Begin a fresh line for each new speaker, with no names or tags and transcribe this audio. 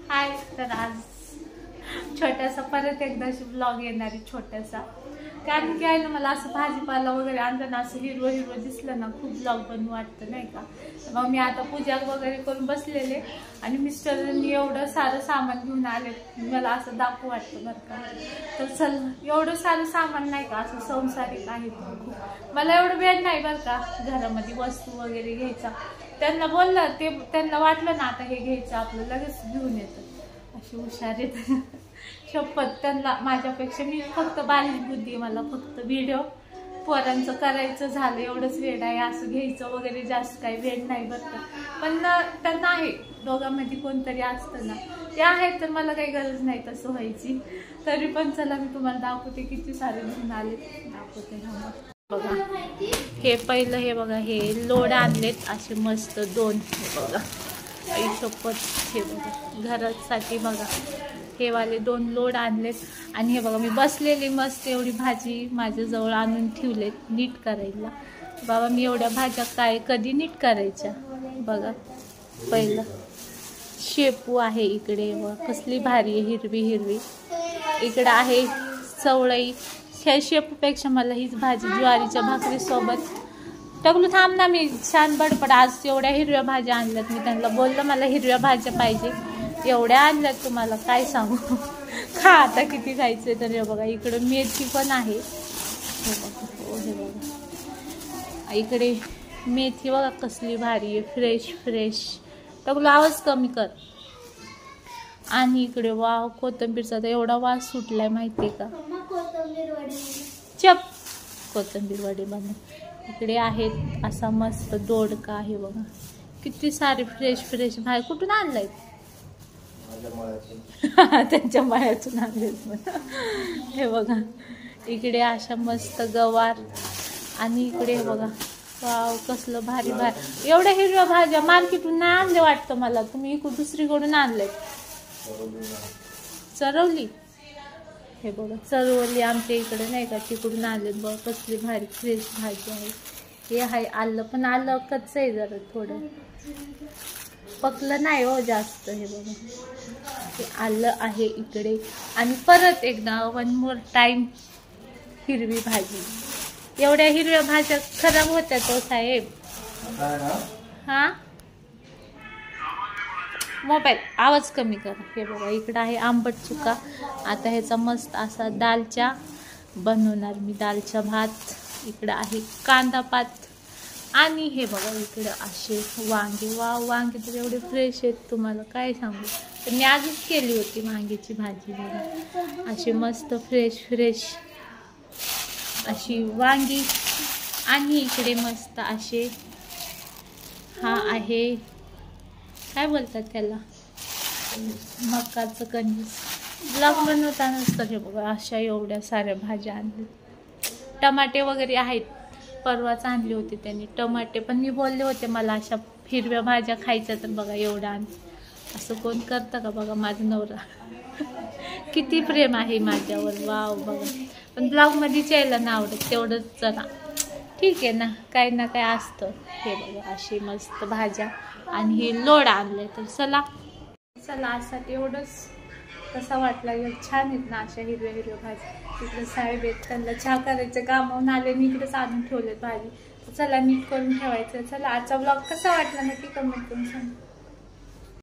हाय, तर आज छोटासा परत एकदाशी ब्लॉग येणार आहे छोटासा. कारण की आहे ना, मला असं भाजीपाला वगैरे आणताना असं हिरवं हिरवं दिसलं ना, खूप ब्लॉग बनवू वाटतं नाही का. मग मी आता पूजा वगैरे करून बसलेले आणि मिस्टरांनी एवढं सारं सामान घेऊन आले, मला असं दाखवू वाटतं बरं का. तर चल, एवढं सारं सामान नाही का, असं संसारिक आहे खूप. मला एवढं वेळ नाही बरं का घरामध्ये वस्तू वगैरे घ्यायचा. त्यांना बोललं, ते त्यांना वाटलं ना आता हे घ्यायचं आपलं, लगेच घेऊन येतं. अशी हुशार येत शपथ. त्यांना माझ्यापेक्षा मी फक्त बारीक बुद्धी, मला फक्त व्हिडिओ पोरांचं करायचं झालं एवढंच वेळ आहे. असं घ्यायचं वगैरे जास्त काही वेळ नाही बरं का. पण त्यांना आहे, दोघांमध्ये कोणतरी असतं ना, ते आहेत, तर मला काही गरज नाही तसं व्हायची. तरी पण चला मी तुम्हाला दाखवते किती सारे घेऊन आले, दाखवते. हा बघा, हे पहिलं हे बघा, हे लोड आणलेत असे मस्त 2. हे बघा आई शपथ, हे बघा घरासाठी बघा, हे वाले 2 लोड आणलेत. आणि हे बघा मी बसलेली मस्त एवढी भाजी माझ्याजवळ आणून ठेवलेत नीट करायला. बाबा मी एवढ्या भाज्या काय कधी नीट करायच्या. बघा पहिलं शेपू आहे इकडे, बघा कसली भारी आहे, हिरवी हिरवी. इकडे आहे चवळई. ह्या शेपूपेक्षा मला हीच भाजी ज्वारीच्या भाकरी सोबत. टकलू थांब ना, मी छान बडबड. आज एवढ्या हिरव्या भाज्या आणल्यात, मी त्यांना बोललं मला हिरव्या भाज्या पाहिजे, एवढ्या आणल्यात तुम्हाला काय सांगू. खा आता किती खायचं. तर हे बघा इकडे मेथी पण आहे, हे बघा. हो हे बघा इकडे मेथी बघा कसली भारी आहे, फ्रेश फ्रेश. टकलू आवाज कमी कर. आणि इकडे वाव कोथिंबीरचा तर एवढा वास सुटलाय माहितीये का. चप कोथिंबीर वडी बनव. इकडे आहेत असा मस्त दोडका आहे बघा, किती सारे फ्रेश फ्रेश भाजी. कुठून आणलाय? त्यांच्या मळ्यातून आणलेत. हे बघा इकडे अशा मस्त गवार. आणि इकडे बघा वाव कसलं भारी भारी. एवढ्या हिरव्या भाज्या मार्केटून नाही आणले वाटतं मला, तुम्ही इकडून दुसरीकडून आणले. चरवली. हे बघा चरवली आमच्या इकडे नाही का, तिकडून आले बघा कसली भारी फ्रेश भाजी आहे. हे आहे आलं, पण आलं कच्च आहे जरा, थोडं पकलं नाही हो जास्त. हे बघा हे आलं आहे इकडे. आणि परत एकदा 1 मोर टाइम हिरवी भाजी. एवढ्या हिरव्या भाज्या खराब होत्यात हो साहेब. हा मोबाईल आवाज कमी करा. हे बघा इकडं आहे आंबट चुका. आता ह्याचा मस्त असा दालचा बनवणार मी, दालचा भात. इकडं आहे कांदा पात. आणि हे बघा इकडं असे वांगे. वाव वांगे तर एवढे फ्रेश आहेत तुम्हाला काय सांगू. तर मी आजच केली होती वांग्याची भाजी. बघा अशी मस्त फ्रेश फ्रेश अशी वांगी. आणि इकडे मस्त असे हा आहे काय बोलतात त्याला, मकाचं कणीस. ब्लॉग बनवतानाच तर हे बघा अशा एवढ्या साऱ्या भाज्या आणल्या. टमाटे वगैरे आहेत, परवाच आणले होते त्यांनी टमाटे. पण मी बोलले होते मला अशा हिरव्या भाज्या खायच्या, तर बघा एवढं आण. असं कोण करतं का बघा. माझा नवरा किती प्रेम आहे माझ्यावर. वाव बघा. पण ब्लॉगमध्येच यायला ना आवडत तेवढंच जरा, ठीक आहे ना, काही ना काय असतं. हे बघा अशी मस्त भाज्या. आणि हे लोड आणले. तर चला आजसाठी एवढंच. कसा वाटला, छान आहेत ना अशा हिरव्या हिरव्या भाजी. तिकडे साहेब आहेत, त्यांना चहा करायचं कामावून आले, मी इकडेच आणून ठेवलेत भाजी. चला नीट करून ठेवायचं. चला आजचा ब्लॉग कसा वाटला नक्की कमेंट करून सांग.